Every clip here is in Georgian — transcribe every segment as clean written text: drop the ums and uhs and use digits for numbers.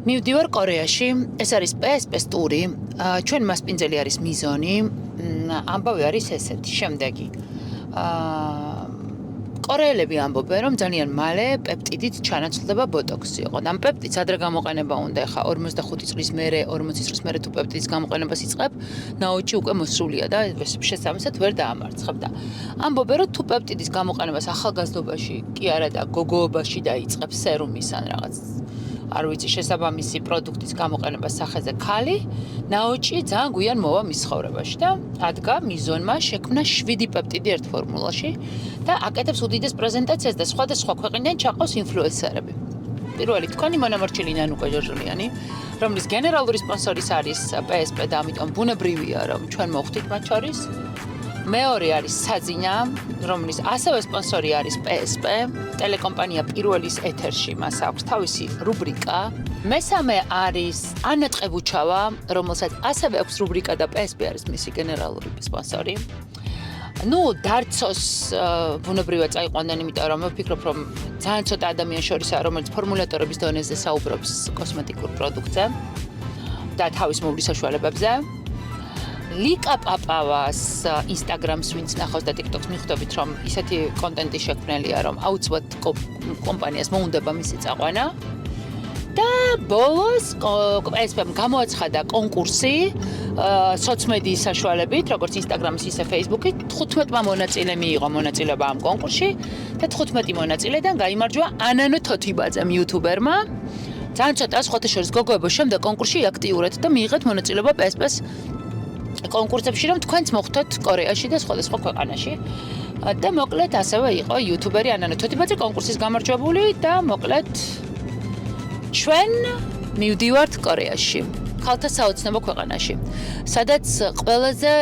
მივდივარ კორეაში, ეს არის PSP-ს ტური, ჩვენ მასპინძელი არის მიზონი, ამბავი არის ესეთი, შემდეგი. კორეელები ამბობენ, რომ ძალიან მალე პეპტიდით ჩანაცვლდება ბოტოქსი. ამ პეპტიდს ადრე გამოყენება უნდა, ხა 45 წლის მერე, 40 წლის მერე თუ პეპტიდის გამოყენებას იწყებ, ნაოჭი უკვე მოსრულია და შესაბამისად ვერ დაამარცხებ და ამბობენ, რომ თუ პეპტიდის გამოყენებას ახალგაზრდობაში კი არა და გოგოობაში დაიწყებს სერუმის ან რაღაც არ ვიცი შესაბამისი პროდუქტის გამოყენებას სახეზე ქალი, ნაოჭი ძალიან გვიან მოვა მის ცხოვრებაში და ადგა მიზონმა შექმნა 7 პეპტიდი ერთ ფორმულაში და აკეთებს უდიდეს პრეზენტაციას და სხვადასხვა ქვეყნიდან ჩაყავს ინფლუენსერები. პირველი თქვენი მონამორჩილი ნანუკა ჟორჟოლიანი, რომლის გენერალური სპონსორის არის PSP და ამიტომ ბუნებრივია, რომ ჩვენ მოვხდით მათ შორის. მეორე არის საძინა, რომლის ასევე სპონსორი არის PSP, ტელეკომპანია პირველის ეთერში, მას აქვს თავისი რუბრიკა. მესამე არის ანა ტყებუჩავა, რომელსაც ასევე აქვს რუბრიკა და PSP არის მისი გენერალური სპონსორი. დარცოს ბუნებრივად წაიყვანდნენ, იმიტომ რომ ვფიქრობ, რომ ძალიან ცოტა ადამიანი შორისაა, რომელიც ფორმულატორების დონეზე საუბრობს კოსმეტიკურ პროდუქტზე და თავის მოვლის საშუალებებზე. ლიკა პაპავას ინსტაგრამს ვინც ნახავს და TikTok-ს მიხვდებით, რომ ისეთი კონტენტი შექმნელია, რომ აუცილებლად კომპანიას მოუნდება მისი წაყვანა. და ბოლოს PSP-მ გამოაცხადა კონკურსი სოციმედიის საშუალებით, როგორც Instagram-ის, ისე Facebook-ით. 15-მა მონაწილე მიიღო მონაწილეობა ამ კონკურსში და 15 მონაწილედან გაიმარჯვა ანანო თოთიბაძემ, იუთუბერმა. ძალიან ცოტა სხვათა შორის გოგოებო შემდეგ კონკურსში აქტიურად და მიიღეთ მონაწილეობა PSP-ს კონკურსებში, რომ თქვენც მოხვდეთ კორეაში და სხვადასხვა ქვეყანაში. და მოკლედ ასევე იყო იუთუბერი ანანო თოთიბაძე კონკურსის გამარჯვებული და მოკლედ ჩვენ მივდივართ კორეაში, ქალთა საოცნებო ქვეყანაში, სადაც ყველაზე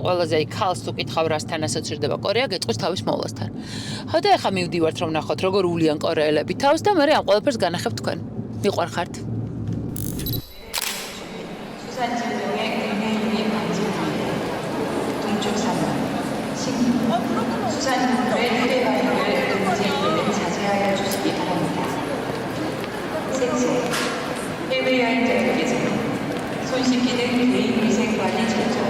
ყველაზე ქალს თუ კითხავ რასთან ასოცირდება კორეა, გეტყვის თავის მოვლასთან. და ახლა მივდივართ რომ ნახოთ როგორ ულიან კორეელები თავს და მე ამ ყველაფერს განახებ თქვენ. მიყვარხართ. 셋째, 해외여행자들께서는 손 씻기 등 개인 위생 관리 철저히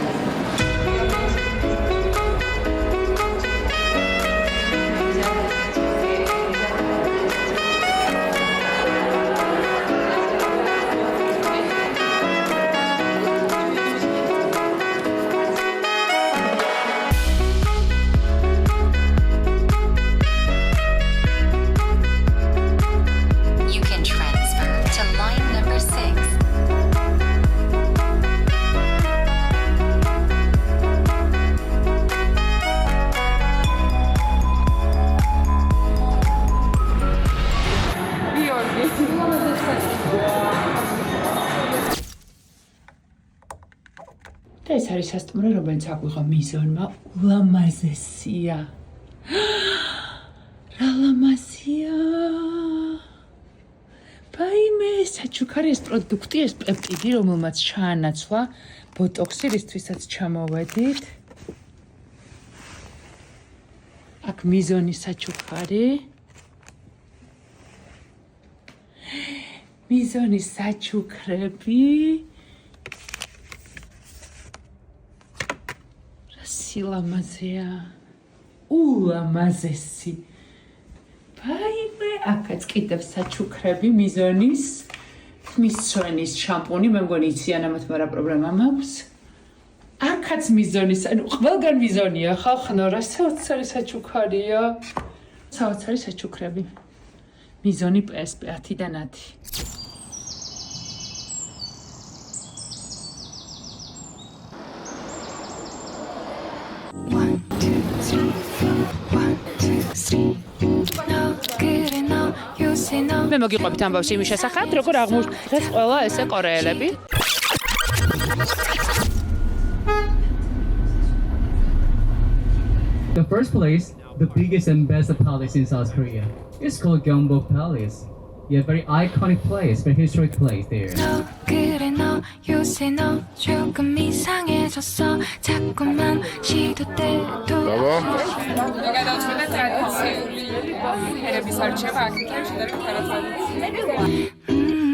და ეს არის სასტუმრო, რომელიც აღვიღო მიზონმა, ულამაზესია. რა ლამაზია. ბაიმე, საჩუქარი ეს პროდუქტი, ეს პეპტიდი, რომელმაც ჩაანაცვლა ბოტოქსი, რისთვისაც ჩამოვედით. აქ მიზონის საჩუქარი. მიზონის საჩუქრები. სილამაზეა. ულამაზესი. ბაიმე, აქაც კიდევ საჩუქრები მიზონის, მისცვენის შამპუნი, მე მგონი იციან ამათ, მაგრამ პრობლემა მაქვს. აქაც მიზონის, ანუ ყველგან მიზონია, ხალხო, რა საოცარი საჩუქარია. საოცარი საჩუქრები. მიზონი PSP 10-დან 10. მე მოგიყვებით ამბავს იმის შესახებ, როგორ აღმოჩნდეს ყველა ესე კორეელები. The first place, the biggest and best palace in South Korea. It's called Gyeongbok Palace. Yeah, very iconic place, very historic place there. 그래 너 요새 너 조금 이상해졌어 자꾸만 시도 때도 გადავწყვეტა ტრადიციული ერების არჩევა აქ შედარებით არათვალისწინებელი.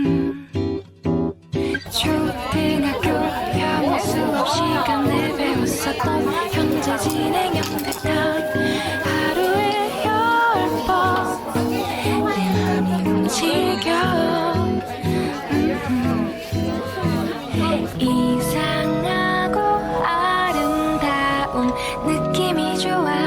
이상하고 아름다운 느낌이 좋아.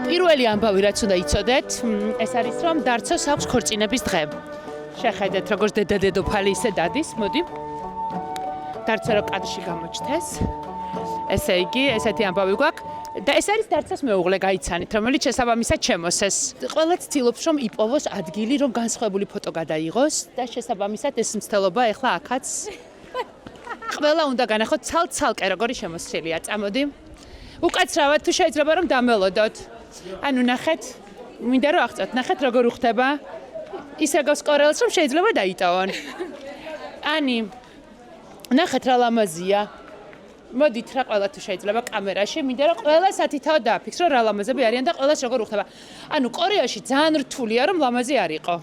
პირველი ამბავი რაც უნდა იცოდეთ, ეს არის რომ დარცოს აქვს ქორწინების დღე. შეხედეთ როგორც დედა-დედოფალი ისე დადის, მოდი. დარცო რო კადრში გამოჩნდეს. ესე იგი, ესეთი ამბავი გვაქვს და ეს არის დარცოს მეუღლე გაიცანით, რომელიც შესაბამისად ჩემოსეს. ყველაც ცდილობს რომ იპოვოს ადგილი, რომ განსხვავებული ფოტო გადაიღოს და შესაბამისად ეს მცდელობა ეხლა აქაც ყველა უნდა განახოთ ცალ-ცალკე როგორი შემოსილია. წამოდი. უკაცრავად თუ შეიძლება რომ დამელოდოთ. ანუ ნახეთ, მინდა რომ აღწევთ, ნახეთ როგორ უხდება. ისე გავს კორელს რომ შეიძლება დაიტოვონ. ანი, ნახეთ რა ლამაზია. მოდით რა ყველა თუ შეიძლება კამერაში, მინდა რომ ყველა სათითაოდ დააფიქსრო რა ლამაზები არიან და ყველას როგორ უხდება. ანუ კორეაში ძალიან რთულია რომ ლამაზი არ იყო.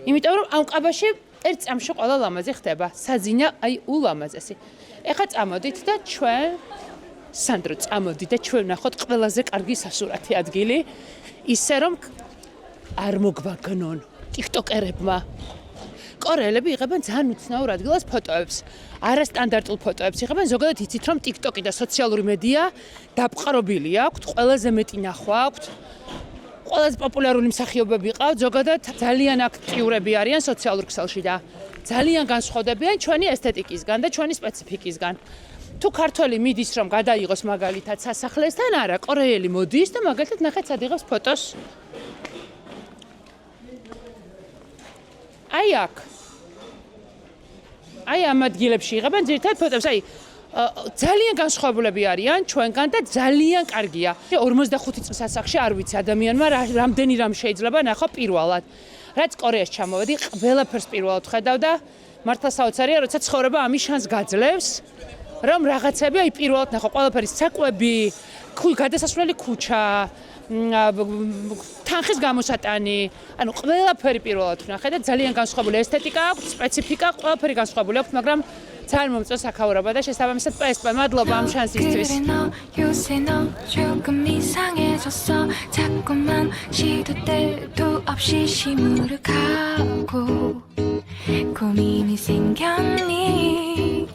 იმიტომ რომ ამ ყაბაში ერთ წამში ყველა ლამაზი ხდება. საძინა აი ულამაზესი. ეხლა წამოდით და ჩვენ სანდრო წამოდი და ჩვენ ნახოთ ყველაზე კარგი სასურათი ადგილი, ისე რომ არ მოგვაგნონ ტიქტოკერებმა. კორეელები იღებენ ძალიან უცნაურ ადგილას ფოტოებს, არასტანდარტულ ფოტოებს იღებენ, ზოგადად იცით რომ ტიქტოკი და სოციალური მედია დაპყრობილი აქვთ, ყველაზე მეტი ნახვა აქვთ. ყველაზე პოპულარული მსახიობები ყავთ, ზოგადად ძალიან აქტიურები არიან სოციალურ ქსელში და ძალიან განსხვავდებიან ჩვენი ესთეტიკისგან და ჩვენი სპეციფიკისგან. თუ ქართველი მიდის რომ გადაიღოს მაგალითად სასახლესთან, არა, კორეელი მოდის და მაგალითად ნახეთ სად იღებს ფოტოს. აი აქ. აი ამ ადგილებში იღებენ ძირითადად ფოტოებს, აი ძალიან განსხვავებულები არიან ჩვენგან და ძალიან კარგია. 45 წლის ასაკში არ ვიცი ადამიანმა რამდენი რამ შეიძლება ნახო პირველად. რაც კორეაში ჩამოვედი, ყველაფერს პირველად ხედავ და მართლა საოცარია, როცა ცხოვრება ამის შანსს გაძლევს. რომ რაღაცები აი პირველად ნახო ყველაფერი საკვები, გადასასვლელი ქუჩა, თანხის გამოსატანი, ანუ ყველაფერი პირველად ვნახე და ძალიან განსხვავებული ესთეტიკა აქვს, სპეციფიკა, ყველაფერი განსხვავებული აქვს, მაგრამ ძალიან მომწონს აქაურობა და შესაბამისად პესპ, მადლობა ამ შანსისთვის. 요새 너 조금 이상해졌어. 자꾸만 시도 때도 없이 시무룩하고 고민이 생겼니.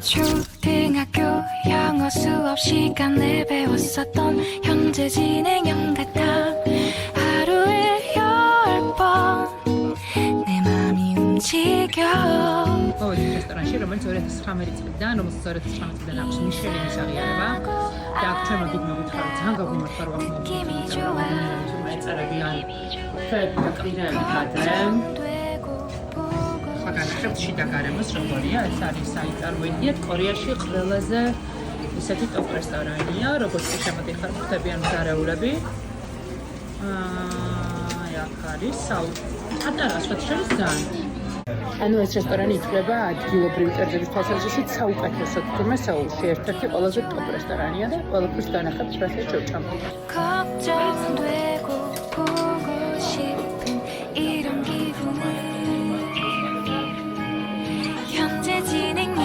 초등학교 영어 수업 시간에 배웠었던 현재 진행형 같아. 하루에 10번 내 맘이 움직여. მოვედი რესტორანში, რომელიც 2019 წლიდან, რომელსაც 2019 წლიდან აქვს მიშელინის აღიარება და აქ ჩვენ მოგით მოგითხარო, ძალიან გაგვიმართლა რომ აქ მეწერებიან ფერები და კრინები კადრე. განახებთ შიდა გარემოს როგორია, ეს არის საიტარვენიათ კორეაში ყველაზე ისეთი ტოპ რესტორანია, როგორც კი შემოდიხარ ხვდებიან მზარეულები. აქ არის პატარა სოციალისტ ძალიან. ანუ ეს რესტორანი ითვლება ადგილობრივი კერძების თვალსაზრისით საუკეთესოდ თუმცა სეულში ერთ-ერთი ყველაზე ტოპ რესტორანია და ყველაფერს განახებთ რასაც შევჭამთ. 걱정되고 보고 싶은 이런 기분을 현재 진행형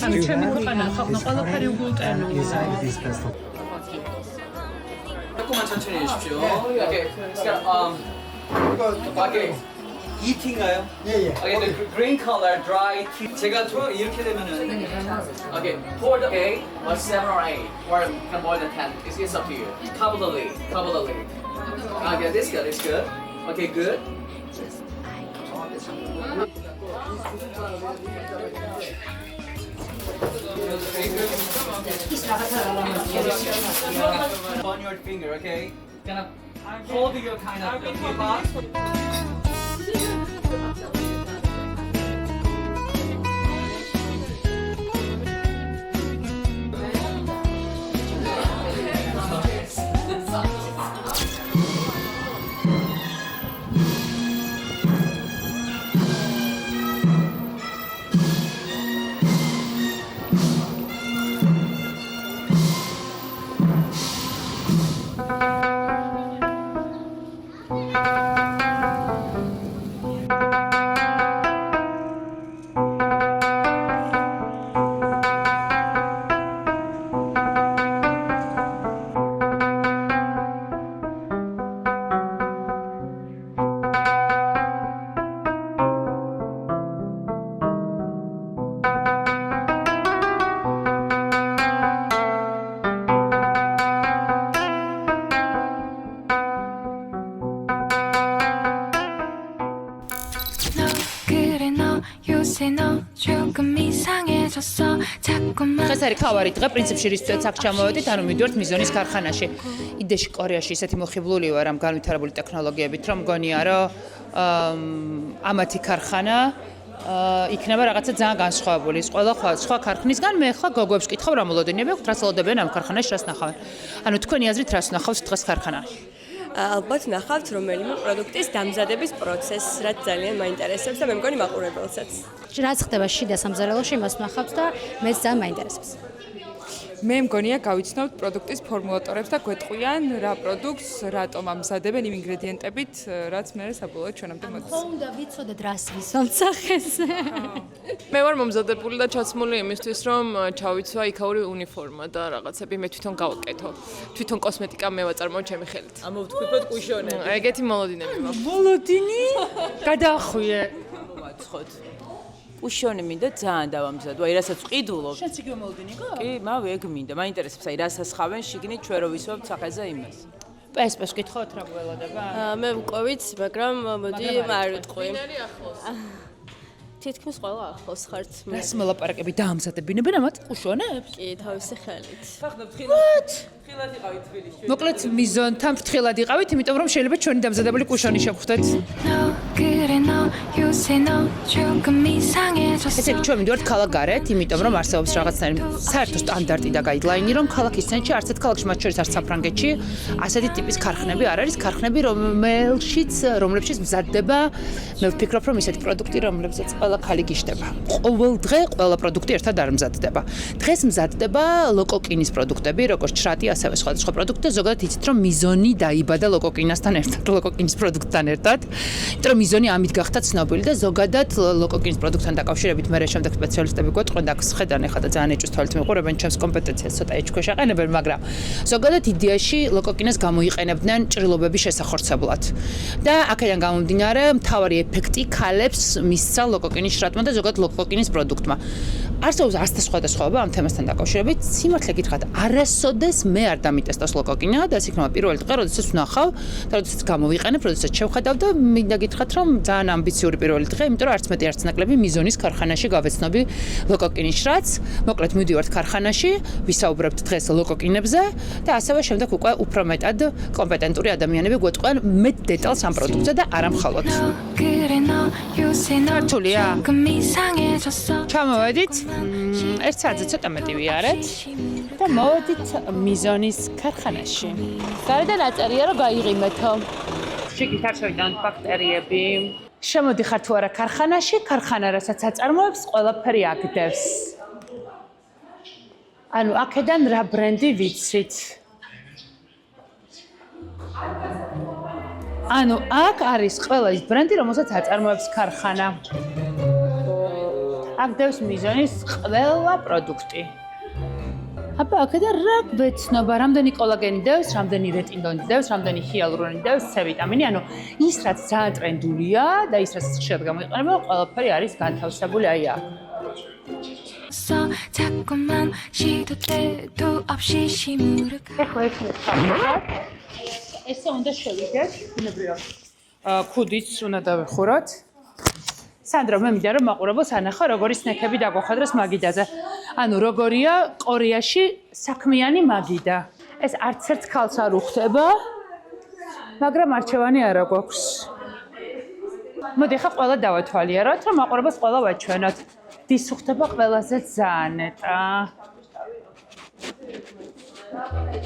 ანუ ჩემი ქვეყანა ხალხმა ყველაფერი უგულტენო. 조금만 천천히 해주십시오. Okay. Okay. 이티인가요? 예예. Okay, the green color dry tea. 제가 이렇게 되면은 okay, pour the 8 or 7 or 8 or more than 10. It's up to you. Cover the lid. Okay, this good. It's good. Okay, good. On your finger, okay? Gonna hold your kind of teapot. 요새 너 조금 이상해졌어 자꾸만 დღეს არის ქავარი დღე, პრინციპში რისთვისაც აქ ჩამოვედით, ანუ მივიდივართ მიზონის ქარხანაში. იდეში კორეაში ისეთი მოხიბლული ვარ ამ განვითარებული ტექნოლოგიებით, რომ მგონია, რომ ამათი ქარხანა იქნება რაღაცა ძალიან განსხვავებული. ყველა სხვა ქარხნისგან მე ხა გოგოებს ვკითხავ რა მოლოდინები აქვთ, რას ელოდებიან ამ ქარხანაში, რას ნახავენ. ანუ თქვენი აზრით რას ნახავს დღეს ქარხანაში? ალბათ ნახავთ რომელიმე პროდუქტის დამზადების პროცესს, რაც ძალიან მაინტერესებს და მე მგონი მაყურებელსაც. რაც ხდება შიდა სამზარეულოში, იმას ვნახავთ და მეც ძალიან მაინტერესებს. მე მგონია გავიცნობთ პროდუქტის ფორმულატორებს და გვეტყვიან რა პროდუქტს რატომ ამზადებენ იმ ინგრედიენტებით, რაც მე საბოლოოდ ჩვენამდე მოდის. უნდა ვიცოდეთ რას ვისვამთ სახეს. მე ვარ მომზადებული და ჩაცმული იმისთვის, რომ ჩავიცვა იქაური უნიფორმა და რაღაცები მე თვითონ გავაკეთო. თვითონ კოსმეტიკა მე ვაწარმოო ჩემი ხელით. ამოვთქვიფოთ კუშონები. ეგეთი მოლოდინები მაქვს. მოლოდინი? გადაახვიე. ვაცხოთ. კუშონი მინდა ძალიან დავამზადო, აი რასაც ვყიდულობ. შენც იგივე მოლოდინი გა? კი, მავე ეგ მინდა, მაინტერესებს აი რასაც ხავენ შიგნით ჩვენ რო ვისვამთ სახეზე იმას. პესპეს გითხოთ რა გველოდება? მე მკვევით, მაგრამ მოდი არ ვიტყვი. თითქმის ყველა ახლოს ხართ მე. რას მოლაპარაკები დაამზადებინებენ ამათ კუშონებს? კი, თავისი ხელით. ხახნებ თხილად იყავით თბილისში. მოკლედ მიზონთან ფრთხილად იყავით, იმიტომ რომ შეიძლება ჩვენი დამზადებული კუშონი შევხვდეთ. 너 그래 너 요새 너 조금 이상해졌어 ესე იგი ჩვენ მივიდივართ ქალაქ გარეთ, იმიტომ რომ არსებობს რაღაცნაირი საერთო სტანდარტი და გაიდლაინი, რომ ქალაქის ცენტრში არც ერთ ქალაქში, მათ შორის არც საფრანგეთში, ასეთი ტიპის ქარხნები არ არის, ქარხნები, რომლებშიც მზადდება, მე ვფიქრობ, რომ ისეთი პროდუქტი, რომლებსაც ყველა ხალი გიშდება. ყოველ დღე ყველა პროდუქტი ერთად არ მზადდება. დღეს მზადდება ლოკოკინის პროდუქტები, როგორც შრატი, ასევე სხვადასხვა პროდუქტი, ზოგადად იცით, რომ მიზონი დაიბადა ლოკოკინასთან ერთად, ლოკოკინის პროდუქტთან ერთად. იმიტომ რომ მიზონი ამით გახდა ცნობილი და ზოგადად ლოკოკინის პროდუქტთან დაკავშირებით მე შემდეგ სპეციალისტები გვეტყვენ და ხედან ეხლა და ძალიან ეჭვს თვალით მიყურებენ ჩემს კომპეტენციას ცოტა ეჭქვეშ აყენებენ, მაგრამ ზოგადად იდეაში ლოკოკინას გამოიყენებდნენ ჭრილობების შესახორცებლად. და აქედან გამომდინარე, მთავარი ეფექტი ქალებს მისცა ლოკოკინის შრატმა და ზოგადად ლოკოკინის პროდუქტმა. არსებობს ასთა სხვადასხვაობა ამ თემასთან დაკავშირებით. სიმართლე გითხრათ, არასოდეს მე არ დამიტესტავს ლოკოკინა და ეს იქნება პირველი დღე, როდესაც ვნახავ და როდესაც გამოვიყენებ, როდესაც შევხედავ და მინდა გითხრათ, რომ ძალიან ამბიციური პირველი დღე, იმიტომ რომ არც მეტი არც ნაკლები მიზონის ქარხანაში გავეცნობი ლოკოკინის შრატს. მოკლედ მივდივართ ქარხანაში, ვისაუბრებთ დღეს ლოკოკინებზე და ასევე შემდეგ უკვე უფრო მეტად კომპეტენტური ადამიანები გვეტყვიან მეტ დეტალს ამ პროდუქტზე და არა მხოლოდ. 그래 너 요새 너 ქართულია? 조금 이상해졌어 ჩამოვედით. ერთ საათზე ცოტა მეტი ვიარეთ და მოვედით მიზონის ქარხანაში. გარედან აწერია რომ გაიღიმეთო. შიგნით არ შევიდან ბაქტერიები. შემოდიხარ თუ არა ქარხანაში, ქარხანა რასაც აწარმოებს, ყველაფერი აგდებს. ანუ აქედან რა ბრენდი ვიცით? ანუ აქ არის ყველა ის ბრენდი, რომელსაც აწარმოებს ქარხანა. აგდებს მიზონის ყველა პროდუქტი. აბა აქედან რა გვეცნობა, რამდენი კოლაგენი დევს, რამდენი რეტინოლი დევს, რამდენი ჰიალურონი დევს, C ვიტამინი, ანუ ის რაც ძალიან ტრენდულია და ის რაც ხშირად გამოიყენება, ყველაფერი არის განთავსებული აი აქ. 자꾸만 시도 때도 없이 시무룩 ეხლა ესე უნდა შევიდეთ, ბუნებრივად. ქუდიც უნდა დავეხუროთ. სანდრო, მე მინდა რომ მაყურებელს ანახო, როგორი სნექები დაგვახადროს მაგიდაზე. ანუ როგორია კორეაში საქმიანი მაგიდა. ეს არც ერთ ქალს არ უხდება, მაგრამ არჩევანი არა გვაქვს. მოდი ხა ყველა დავათვალიეროთ, რომ მაყურებელს ყველა ვაჩვენოთ. დის უხდება ყველაზე ძალიან ნეტა.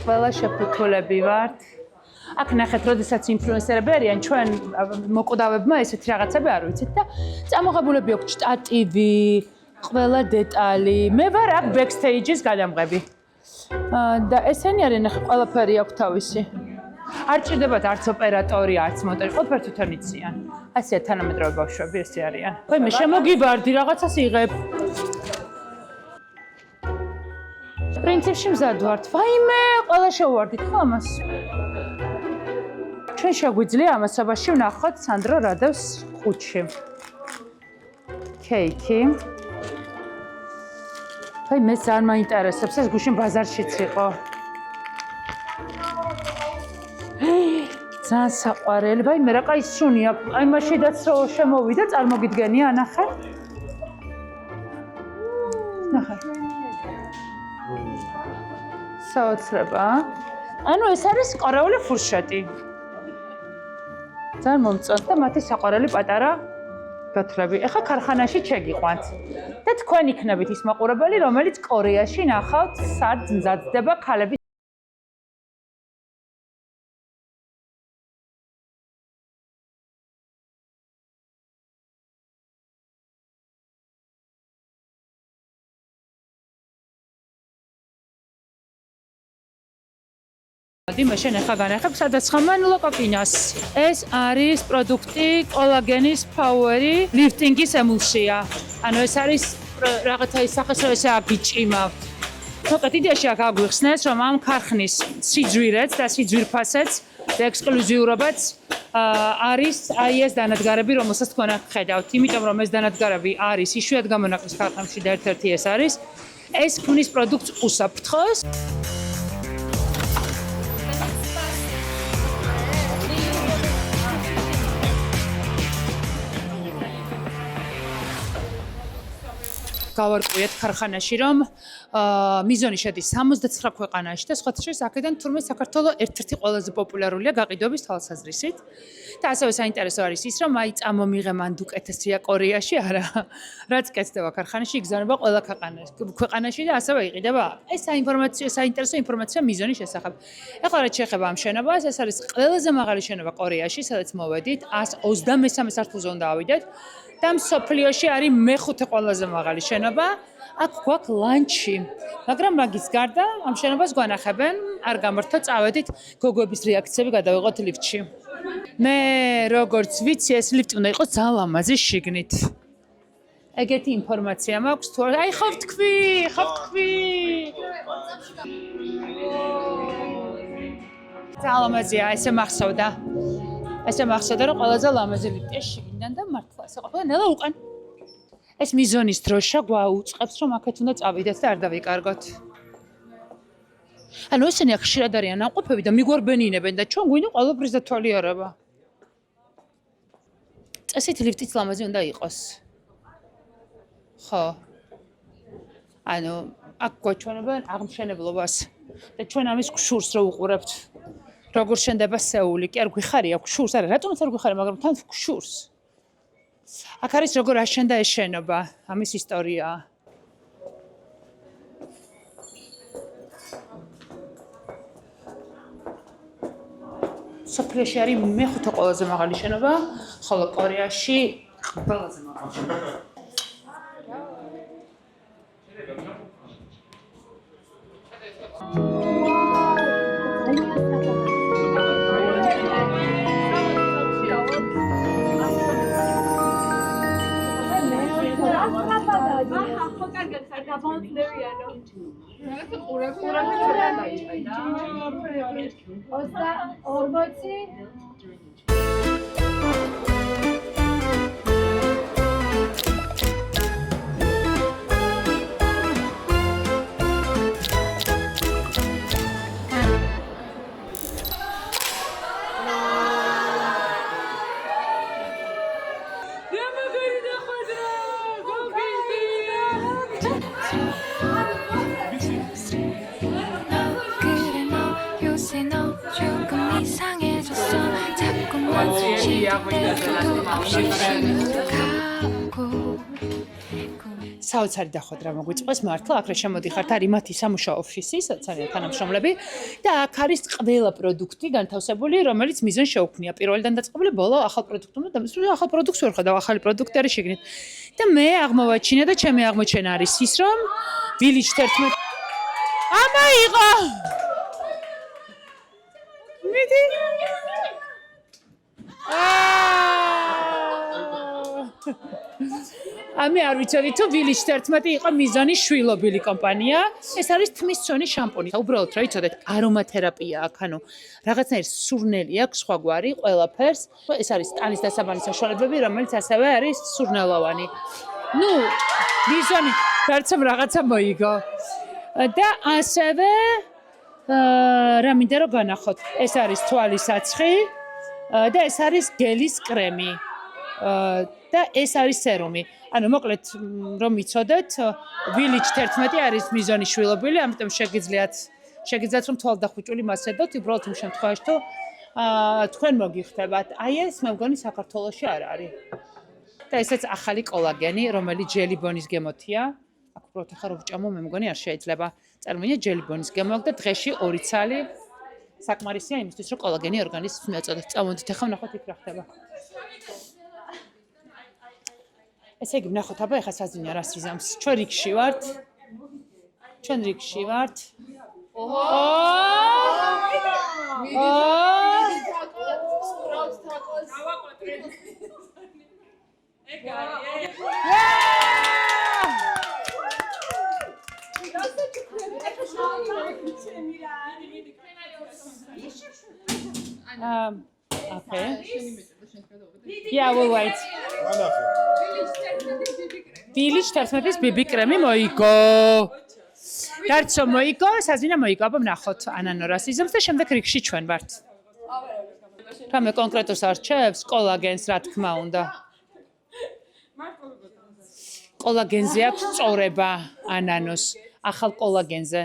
ყველა შეფუთულები ვართ. აქ ნახეთ, როდესაც ინფლუენსერები არიან, ჩვენ მოკვდავებმა ესეთი რაღაცები არ ვიცით და წამოღებულები აქვს შტატივი, ყველა დეტალი. მე ვარ აქ ბექსტეიჯის გადამღები. და ესენი არიან, ნახე, ყველაფერი აქვს თავისი. არ ჭირდებათ არც ოპერატორი, არც მონტაჟი, ყველაფერი თვითონ იციან. ასეა თანამედროვე ბავშვები ესე არიან. ვაი, მე შემოგიბარდი, რაღაცას იღებ. პრინციპში მზად ვართ. ვაიმე, ყველა შევვარდით ხო ამას? ჩვენ შეგვიძლია ამასობაში ვნახოთ სანდრო რადევს ყუთში. კეიკი. ვაი, მე ძალიან მაინტერესებს, ეს გუშინ ბაზარშიც იყო. ძალიან საყვარელი, ვაი, მე რა კაი სუნია. აი მაშიდაც შემოვიდა, წარმოგიდგენია, ნახე. ნახე. საოცრება. ანუ ეს არის კორეული ფურშეტი. ძალიან მომწონს და მათი საყვარელი პატარა ბოთლები. ეხლა ქარხანაში შეგიყვანთ. და თქვენ იქნებით ის მაყურებელი, რომელიც კორეაში ნახავთ, სად მზადდება ქალების მაშინ ახლა განახებ სადაც ხამან ლოკოკინას. ეს არის პროდუქტი კოლაგენის ფაუერი ლიფტინგის ემულსია. ანუ ეს არის რაღაცა ის სახესროესა გიჭიმავთ. მოკლედ იდეაში აქ აგვიხსნეს, რომ ამ ქარხნის სიძვირეც და სიძვირფასეც და ექსკლუზიურობაც არის აი ეს დანადგარები, რომელსაც თქვენ აქ ხედავთ. იმიტომ რომ ეს დანადგარები არის იშვიათ გამონაკლისს ქარხნებში და ერთ-ერთი ეს არის. ეს ქმნის პროდუქტს უსაფრთხოს. გავარკვიეთ ქარხანაში, რომ მიზონი შედის 69 ქვეყანაში და სხვათა შორის აქედან თურმე საქართველოს ერთ-ერთი ყველაზე პოპულარულია გაყიდვების თვალსაზრისით. და ასევე საინტერესო არის ის, რომ აი წამომიღე მანდ უკეთესია კორეაში, არა, რაც კეთდება ქარხანაში, იგზავნება ყველა ქვეყანაში და ასევე იყიდება. ეს საინტერესო ინფორმაცია მიზონის შესახებ. ეხლა რაც შეეხება ამ შენობას, ეს არის ყველაზე მაღალი შენობა კორეაში, სადაც მოვედით, 123 სართულზე უნდა ავიდეთ. და მსოფლიოში არის მეხუთე ყველაზე მაღალი შენობა. აქ გვაქვს ლანჩი. მაგრამ მაგის გარდა ამ შენობას გვანახებენ, არ გამართო წავედით გოგოების რეაქციები გადავიღოთ ლიფტში. მე როგორც ვიცი, ეს ლიფტი უნდა იყოს ძალიან ლამაზი შიგნით. ეგეთი ინფორმაცია მაქვს თუ აი ხო ვთქვი. ძალიან ლამაზია, ესე მახსოვდა. ესე მახსოვდა, რომ ყველაზე ლამაზი ლიფტია შიგნიდან და მართლა ესე ყოფილა ნელა უკან. ეს მიზონის დროშა გვაუწყებს, რომ აქეთ უნდა წავიდეთ და არ დავიკარგოთ. ანუ ესენი აქ ხშირად არიან ნაყოფები და მიგვარბენინებენ და ჩვენ გვინდა ყველაფრის დათვალიერება. წესით ლიფტიც ლამაზი უნდა იყოს. ხო. ანუ აქ გვაჩვენებენ აღმშენებლობას და ჩვენ ამის გშურს რო უყურებთ. როგორ შენდება სეული, კი არ გვიხარია გშურს, არა, რატომაც არ გვიხარია, მაგრამ თან გშურს. აქ არის როგორ აშენდა ეს შენობა, ამის ისტორია. სოფლიოში არის მეხუთე ყველაზე მაღალი შენობა, ხოლო კორეაში ყველაზე მაღალი შენობა. საოცარი დახვედრა მოგვიწყვეს მართლა აქ რა შემოდიხართ არის მათი სამუშაო ოფისი სადაც არიან თანამშრომლები და აქ არის ყველა პროდუქტი განთავსებული რომელიც მიზონს შეუქმნია პირველიდან დაწყებული ბოლო ახალ პროდუქტს და ახალ პროდუქტს ვერ ხედავ ახალი პროდუქტი არის შეგნით და მე აღმოვაჩინე და ჩემი აღმოჩენა არის ის რომ Village 11 ამა იყო მიდი ამე არ ვიცოდი თუ Village 11 იყო მიზონის შვილობილი კომპანია. ეს არის თმისწვენი შამპუნი. უბრალოდ რა იცოდეთ, არომათერაპია აქ, ანუ რაღაცნაირი სურნელი აქვს სხვაგვარი, ყველაფერს. ეს არის ტანის დასაბამი საშუალებები, რომელიც ასევე არის სურნელოვანი. ნუ, მიზონი ვერცამ რაღაცა მოიგო. და ასევე რა მინდა რომ განახოთ. ეს არის თვალის საცხი და ეს არის გელის კრემი. და ეს არის სერუმი. ანუ მოკლედ რომ მიცოდეთ, Village 11 არის მიზონის შვილობილი, ამიტომ შეგიძლიათ რომ თვალდახუჭული მასედოთ, უბრალოდ იმ შემთხვევაში თუ თქვენ მოგიხდებათ. აი ეს მე მგონი საქართველოში არ არის. და ესეც ახალი კოლაგენი, რომელიც ჯელიბონის გემოთია. აქ უბრალოდ ახლა რო ვჭამო, მე მგონი არ შეიძლება. წარმოიდგინეთ ჯელიბონის გემო და დღეში 2 ცალი საკმარისია იმისთვის, რომ კოლაგენი ორგანიზმს მიაწოდოთ. წამოდით ახლა ვნახოთ იქ რა ხდება. ესე იგი ვნახოთ აბა ახლა საზინია რა სიზამს. ჩვენ რიგში ვართ. Okay. Yeah, we'll wait. Village 11-ის ბიბი კრემი მოიგო. დარცო მოიგო, საზინა მოიგო, აბა ვნახოთ ანანო რა სიზამს და შემდეგ რიგში ჩვენ ვართ. რამე კონკრეტულს არჩევს, კოლაგენს რა თქმა უნდა. კოლაგენზე აქვს წორება ანანოს, ახალ კოლაგენზე.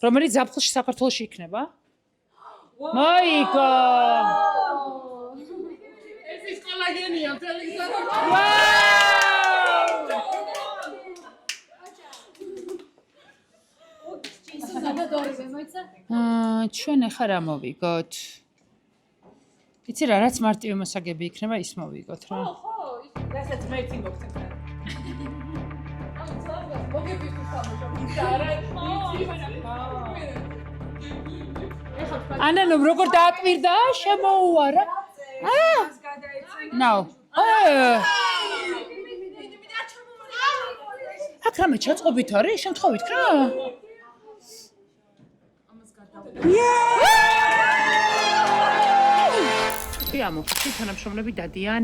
რომელიც ზაფხულში საქართველოში იქნება? მოიგო! ეს ის კოლაგენია, მთელი ჩვენ ახლა რა მოვიგოთ? იცი რა, რაც მარტივი მოსაგები იქნება, ის მოვიგოთ რა. რასაც მე წინ მოგწევ. მოგების თამაშობ, ანანო როგორ დააკვირდა? შემოუარა. ნაუ. აქ რამე ჩაწყობით არის? შემთხვევით რა? ამოხში თანამშრომლები დადიან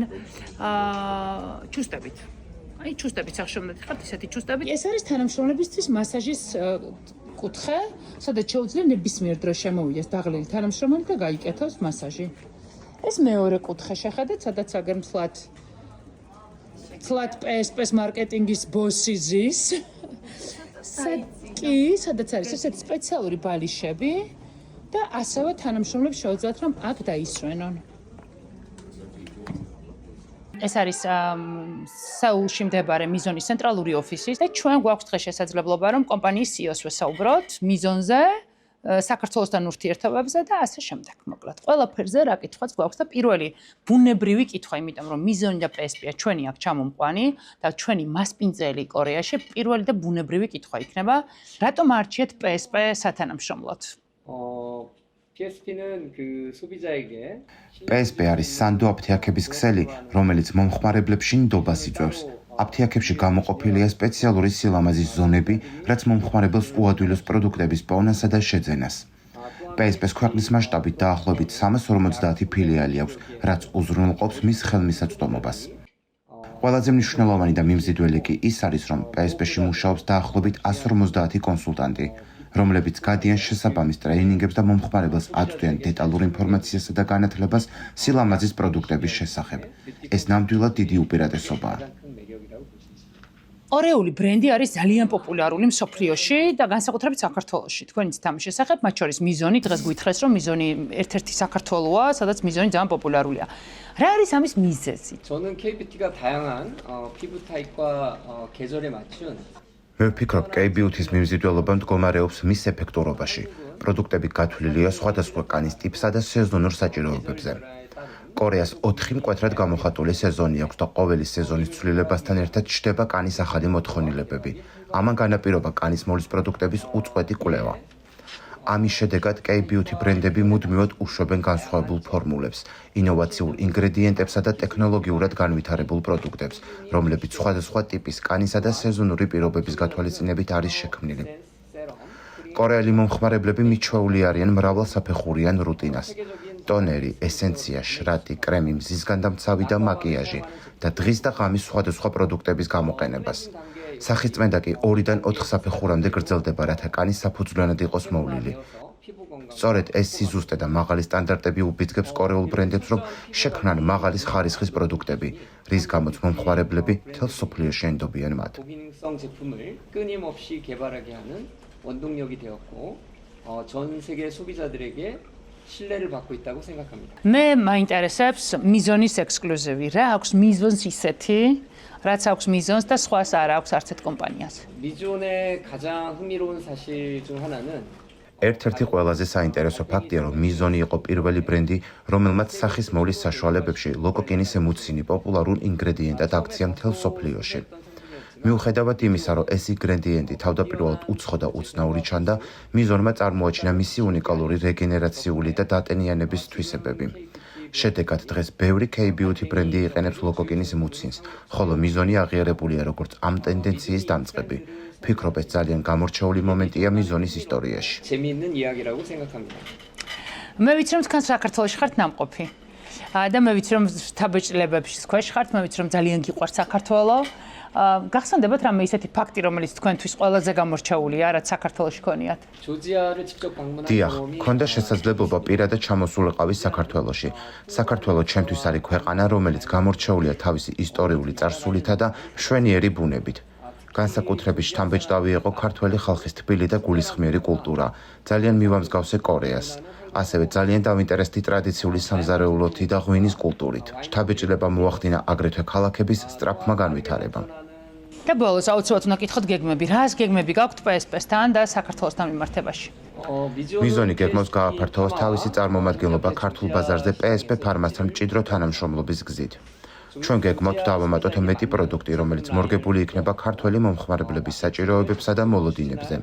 ჩუსტებით. აი ჩუსტებით სახშობლები ხართ, ისეთი ჩუსტებით. ეს არის თანამშრომლებისთვის მასაჟის კუთხე, სადაც შეუძლია ნებისმიერ დროს შემოვიდეს დაღლილი თანამშრომელი და გაიკეთოს მასაჟი. ეს მეორე კუთხე შეხედეთ, სადაც აგერ მთლად PSP-ს მარკეტინგის ბოსი ზის. სადაც არის ესეთი სპეციალური ბალიშები და ასევე თანამშრომლებს შეუძლიათ რომ აქ დაისვენონ. ეს არის სეულში მდებარე მიზონის ცენტრალური ოფისი და ჩვენ გვაქვს დღეს შესაძლებლობა რომ კომპანიის CEO-ს ვესაუბროთ მიზონზე, საქართველოსთან ურთიერთობებზე და ასე შემდეგ. მოკლედ, ყველაფერზე რა კითხვაც გვაქვს და პირველი ბუნებრივი კითხვა, იმიტომ რომ მიზონი და PSP-ა ჩვენი აქ ჩამომყვანი და ჩვენი მასპინძელი კორეაში, პირველი და ბუნებრივი კითხვა იქნება, რატომ არჩიეთ PSP სათანამშრომლოდ? PSP არის სანდო აფთიაქების ქსელი, რომელიც მომხმარებლებში ნდობას იწვევს. აფთიაქებში გამოყოფილია სპეციალური სილამაზის ზონები, რაც მომხმარებელს უადვილოს პროდუქტების პოვნასა და შეძენას. PSP-ს ქვეყნის მასშტაბით დაახლოებით 350 ფილიალი აქვს, რაც უზრუნველყოფს მის ხელმისაწვდომობას. ყველაზე მნიშვნელოვანი და მიმზიდველი კი ის არის, რომ PSP-ში მუშაობს დაახლოებით 150 კონსულტანტი, რომლებიც გადიან შესაბამის ტრეინინგებს და მომხმარებელს აწვდიან დეტალურ ინფორმაციასა და განათლებას სილამაზის პროდუქტების შესახებ. ეს ნამდვილად დიდი უპირატესობაა. კორეული ბრენდი არის ძალიან პოპულარული მსოფლიოში და განსაკუთრებით საქართველოში. თქვენ იცით ამის შესახებ, მათ შორის მიზონი, დღეს გვითხრეს, რომ მიზონი ერთ-ერთი საქართველოა, სადაც მიზონი ძალიან პოპულარულია. რა არის ამის მიზეზი? 저는 K-뷰티가 다양한 피부 타입과 계절에 맞춘 მე ვფიქრობ, K-뷰თის მიმზიდველობა მდგომარეობს მის ეფექტურობაში. პროდუქტები გათვლილია სხვადასხვა კანის ტიპსა და სეზონურ საჭიროებებზე. კორეას 4 მკვეთრად გამოხატული სეზონი აქვს და ყოველი სეზონის ცვლილებასთან ერთად ჩნდება კანის ახალი მოთხოვნილებები. ამან განაპირობა კანის მოლის პროდუქტების უწყვეტი კვლევა. ამის შედეგად K-뷰თი ბრენდები მუდმივად უშვებენ განსხვავებულ ფორმულებს, ინოვაციურ ინგრედიენტებსა და ტექნოლოგიურად განვითარებულ პროდუქტებს, რომლებიც სხვადასხვა ტიპის კანისა და სეზონური პირობების გათვალისწინებით არის შექმნილი. კორეელი მომხმარებლები მიჩვეული არიან მრავალსაფეხურიან რუტინას. ტონერი, ესენცია, შრატი, კრემი, მზისგანდამცავი და მაკიაჟი და დღის და ღამის სხვადასხვა პროდუქტების გამოყენებას. სახისწმენდა კი 2-დან 4 საფეხურამდე გრძელდება, რათა კანის საფუძვლიანად იყოს მოვლილი. 피부 건강 სწორედ ეს სიზუსტე და მაღალი სტანდარტები უბიძგებს კორეულ ბრენდებს, რომ შექმნან მაღალის ხარისხის პროდუქტები, რის გამოც მომხმარებლები მთელ მსოფლიოში ენდობიან მათ. 고기능성 제품을 끊임없이 개발하게 하는 원동력이 되었고 전 세계 소비자들에게 신뢰를 받고 있다고 생각합니다. მე მაინტერესებს მიზონის ექსკლუზივი. რა აქვს მიზონს ისეთი, რაც აქვს მიზონს და სხვას არ აქვს არც ერთ კომპანიას. 미존의 가장 흥미로운 사실 중 하나는 ერთ-ერთი ყველაზე საინტერესო ფაქტია, რომ მიზონი იყო პირველი ბრენდი, რომელმაც სახის მოვლის საშუალებებში ლოკოკინის ემუცინი პოპულარულ ინგრედიენტად აქცია მთელ მსოფლიოში. მიუხედავად იმისა, რომ ეს ინგრედიენტი თავდაპირველად უცხო და უცნაური ჩანდა, მიზონმა წარმოაჩინა მისი უნიკალური რეგენერაციული და დატენიანების თვისებები. შედეგად დღეს ბევრი K-beauty ბრენდი იყენებს ლოკოკინის მუცინს, ხოლო მიზონი აღიარებულია როგორც ამ ტენდენციის დამწყები. ფიქრობ, ეს ძალიან გამორჩეული მომენტია მიზონის ისტორიაში. 재미있는 이야기라고 생각합니다. მე ვიცი, რომ თქვენ საქართველოში ხართ ნამყოფი. და მე ვიცი, რომ შთაბეჭდილებების ქვეშ ხართ, მე ვიცი, რომ ძალიან გიყვართ საქართველო. გახსენდებათ რამე ისეთი ფაქტი, რომელიც თქვენთვის ყველაზე გამორჩეულია, რაც საქართველოში ქონიათ? 조지아를 직접 방문한 დიახ, 경험이 მქონდა შესაძლებლობა პირადად ჩამოსულიყავი საქართველოში. საქართველო ჩემთვის არის ქვეყანა, რომელიც გამორჩეულია თავისი ისტორიული წარსულითა და მშვენიერი ბუნებით. განსაკუთრებით შთამბეჭდავი იყო ქართველი ხალხის თბილი და გულისხმიერი კულტურა. ძალიან მივამსგავსე კორეას. ასევე ძალიან დავინტერესდი ტრადიციული სამზარეულოთი და ღვინის კულტურით. შთაბეჭდილება მოახდინა აგრეთვე ქალაქების სწრაფმა განვითარებამ. და ბოლოს აუცილებლად უნდა გითხოთ გეგმები. რას გეგმები გაქვთ PSP-სთან და საქართველოსთან მიმართებაში? მიზონი გეგმავს გააფართოვოს თავისი წარმომადგენლობა ქართულ ბაზარზე PSP ფარმასთან მჭიდრო თანამშრომლობის გზით. ჩვენ გეგმავთ დავამატოთ მეტი პროდუქტი, რომელიც მორგებული იქნება ქართველი მომხმარებლების საჭიროებებსა და მოლოდინებზე.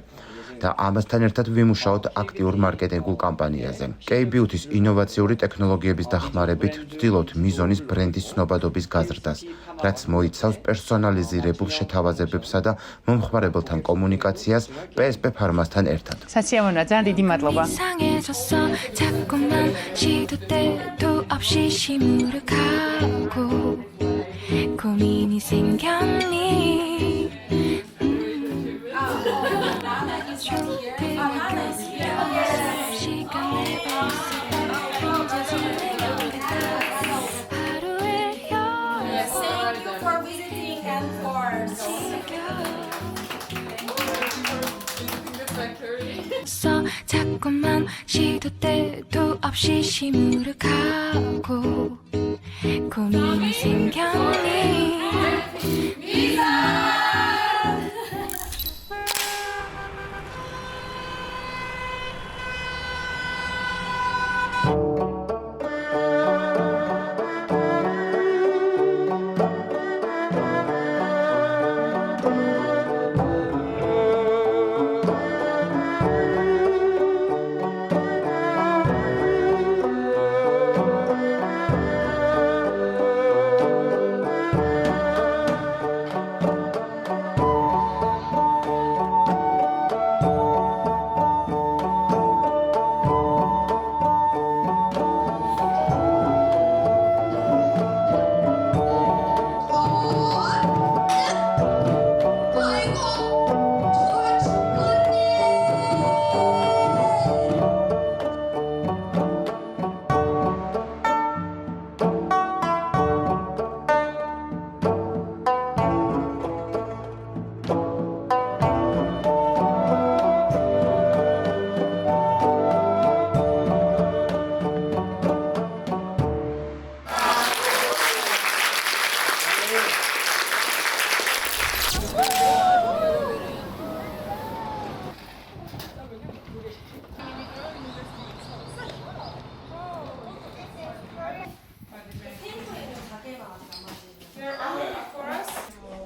და ამასთან ერთად ვიმუშაოთ აქტიურ მარკეტინგულ კამპანიაზე. K-beauty-ის ინოვაციური ტექნოლოგიების დახმარებით ვცდილობთ მიზონის ბრენდის ცნობადობის გაზრდას, რაც მოიცავს პერსონალიზირებულ შეთავაზებებსა და მომხმარებელთან კომუნიკაციას PSP ფარმასთან ერთად. საციამოვნოა, ძალიან დიდი მადლობა. 이상해졌어 자꾸만 시도 때도 없이 시무룩하고 고민이 생겼니 자꾸만 시도 때도 없이 시무룩하고 고민이 생겼니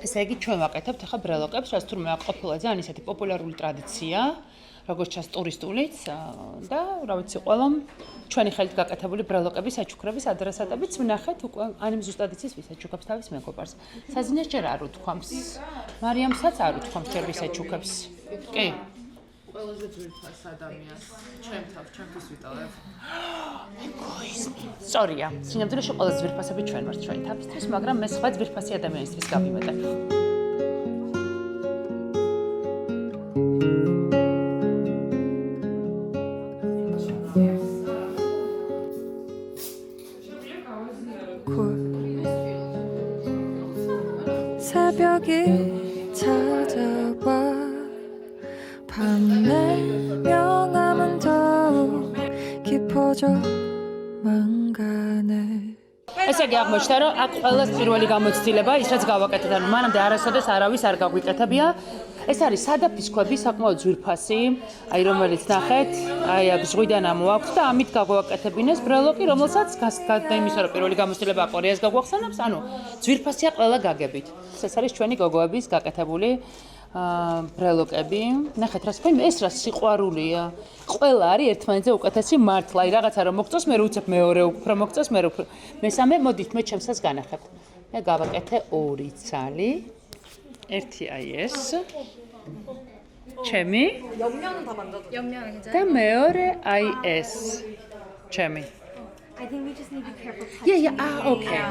ესე იგი ჩვენ ვაკეთებთ ახლა ბრელოკებს, რაც თურმე ყოფილა ძალიან ისეთი პოპულარული ტრადიცია, როგორც ჩანს ტურისტულიც და რა ვიცი, ყველამ ჩვენი ხელით გაკეთებული ბრელოკების საჩუქრების ადრესატებიც ვნახეთ უკვე ანიმ ზუსტად იცის ვის ეჩუქებს თავის მეგობარს. საზინეს ჯერ არ უთქვამს. მარიამსაც არ უთქვამს ჯერ ვის ეჩუქებს. კი. ყველაზე ძვირფას ადამიანს ჩემთვის ვიტოვებ. ეგოიზმი. სწორია. სინამდვილეში ყველაზე ძვირფასები ჩვენ ვართ ჩვენი თავისთვის, მაგრამ მე სხვა ძვირფასი ადამიანისთვის გავიმეტებ. 찾아와 밤의 명암은 더욱 깊어져만 가네 ესე იგი აღმოჩნდა რომ აქ ყველას პირველი გამოცდილება ის რაც გავაკეთეთ ანუ მანამდე არასოდეს არავის არ გაგვიკეთებია ეს არის სადაფის ქვები საკმაოდ ძვირფასი აი რომელიც ნახეთ აი აქ ზღვიდან ამოაქვს და ამით გაგვაკეთებინეს ბრელოკი რომელსაც გასაგდა იმისა რომ პირველი გამოცდილება კორეას გაგვახსენებს ანუ ძვირფასია ყველა გაგებით ეს არის ჩვენი გოგოების გაკეთებული ბრელოკები ნახეთ რა თქვი ეს რა სიყვარულია ყველა არის ერთმანეთზე უკეთესი მართლა აი რაღაცა რომ მოგწოს მე უცებ მეორე უფრო მოგწოს მე მესამე მოდით მე ჩემსაც განახებთ მე გავაკეთე ორი ცალი ერთი აი ეს ჩემი 옆면은 다 만져도 옆면은 괜찮아요? და მეორე აი ეს ჩემი I think we just need to be careful. Yeah, okay.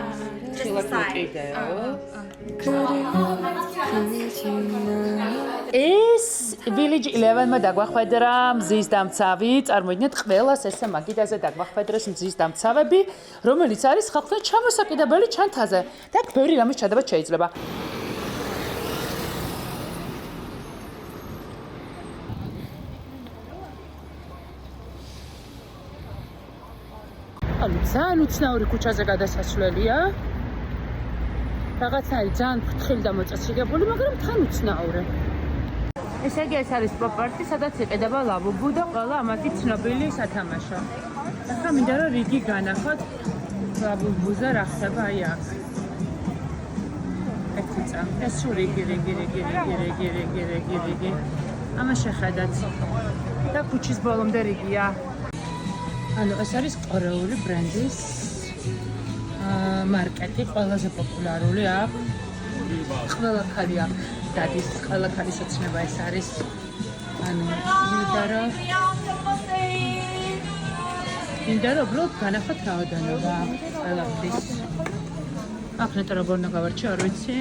Just the side. ეს Village 11-მა დაგვახვედრა მზის დამცავი, წარმოიდგინეთ ყველას ესე მაგიდაზე დაგვახვედრეს მზის დამცავები, რომელიც არის ხალხთან ჩამოსაკიდებელი ჩანთაზე. და ბევრი რამის ჩადება შეიძლება. ანუ ძალიან უცნაური ქუჩაზე გადასასვლელია. რაღაცნაირი ძალიან ფრთხილი და მოწესრიგებული, მაგრამ თან უცნაური. ესე იგი ეს არის პროპორტი, სადაც იყიდება ლაბუბუ და ყველა ამათი ცნობილი სათამაშო. ახლა მინდა რომ რიგი განახოთ ლაბუბუზე რა ხდება აი აქ. ერთი წამ. ეს რიგი. ამას შეხედათ. და ქუჩის ბოლომდე რიგია. ანუ ეს არის კორეული ბრენდის მარკეტი, ყველაზე პოპულარული აქ. ყველა ხალი აქ დადის, ყველა ხალის ოცნება ეს არის. ანუ მინდა რომ უბრალოდ განახოთ რაოდენობა ყველაფრის. აქ ნეტა როგორ უნდა გავარჩიო, არ ვიცი.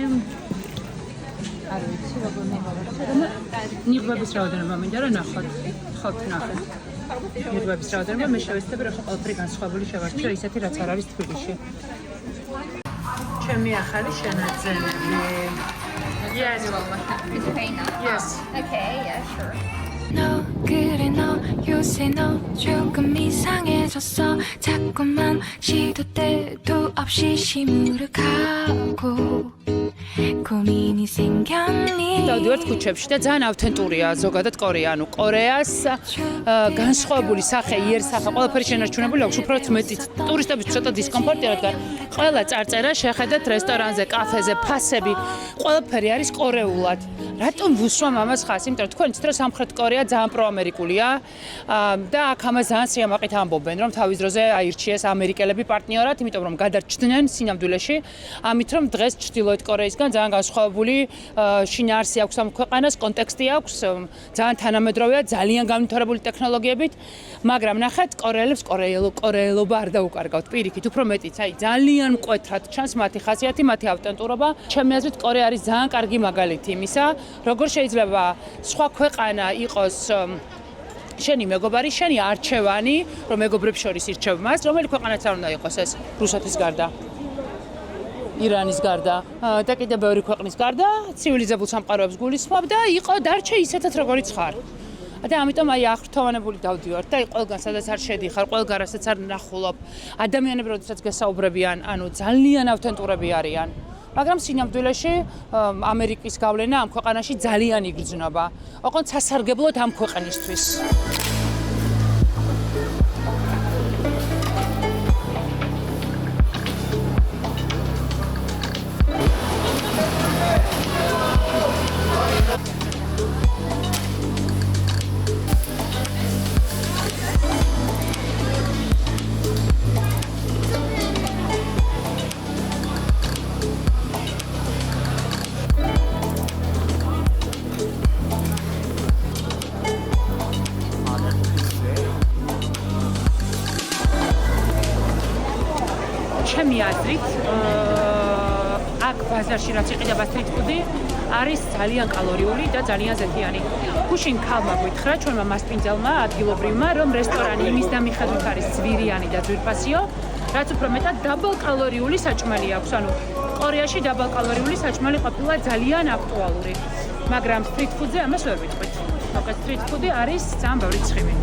არ ვიცი როგორ უნდა გავარჩიო. ნიღბების რაოდენობა მინდა რომ ნახოთ. ხოთ ნახეთ. ნიღბების რაოდენობა მე შევეცდები რომ ყველაფერი განსხვავებული შევარჩიო ისეთი რაც არ არის თბილისში. ჩემი ახალი შენაძენები. Yes. It's okay now? Yes. Okay, yeah, sure. 너 그래 너 요새 너 조금 이상해졌어 자꾸만 시도 때도 없이 시무룩하고 고민이 생겼니 დავდივართ ქუჩებში და ძალიან ავთენტურია ზოგადად კორეა. ანუ კორეას განსხვავებული სახე, იერსახე, ყველაფერი შენარჩუნებული აქვს. უფრო მეტი ტურისტების ცოტა დისკომფორტია, რადგან ყველა წარწერა შეხედათ რესტორანზე, კაფეზე, ფასები, ყველაფერი არის კორეულად. რატომ ვუსვამ ამას ხას? იმიტომ რომ თქვენ ცით რომ სამხრეთ კორეა ძალიან პროამერიკულია და აქ ამას ძალიან სიამაყით ამბობენ, რომ თავის დროზე აირჩიეს ამერიკელები პარტნიორად, იმიტომ რომ გადარჩდნენ სინამდვილეში, ამით რომ დღეს ჩრდილოეთ კორეისგან ძალიან განსხვავებული შინაარსი აქვს ამ ქვეყანას, კონტექსტი აქვს, ძალიან თანამედროვეა, ძალიან განვითარებული ტექნოლოგიებით, მაგრამ ნახეთ, კორეელებს კორეელობა არ დაუკარგავთ პირიქით, უფრო მეტიც, აი ძალიან მკვეთრად ჩანს მათი ხასიათი, მათი ავტენტურობა. ჩემი აზრით, კორეა არის ძალიან კარგი მაგალითი იმისა, როგორ შეიძლება სხვა ქვეყანა იყოს შენი მეგობარი, შენი არჩევანი, რომ მეგობრებს შორის ირჩევ მას, რომელი ქვეყანაც არ უნდა იყოს ეს რუსეთის გარდა. ირანის გარდა და კიდევ ბევრი ქვეყნის გარდა ცივილიზებულ სამყაროებს გულისხმობ და იყო დარჩე ისეთაც როგორიც ხარ. და ამიტომ აი ახრთოვანებული დავდივართ და ყველგან სადაც არ შედიხარ, ყველგან რასაც არ ნახულობ, ადამიანები როდესაც გესაუბრებიან, ანუ ძალიან ავთენტურები არიან. მაგრამ სინამდვილეში ამერიკის გავლენა ამ ქვეყანაში ძალიან იგრძნობა. ოღონდ სასარგებლოდ ამ ქვეყნისთვის. ჩემი აზრით, აქ ბაზარში რაც იყიდება სტრიტ ფუდი, არის ძალიან კალორიული და ძალიან ზეთიანი. გუშინ ქალმა გითხრა ჩვენმა მასპინძელმა ადგილობრივმა, რომ რესტორანი იმის და მიხედვით არის ძვირიანი და ძვირფასიო, რაც უფრო მეტად დაბალ კალორიული საჭმელი აქვს. ანუ კორეაში დაბალკალორიული საჭმელი ყოფილა ძალიან აქტუალური, მაგრამ სტრიტ ფუდზე ამას ვერ ვიტყვით. მოკლედ სტრიტ ფუდი არის ძალიან ბევრი ცხიმი.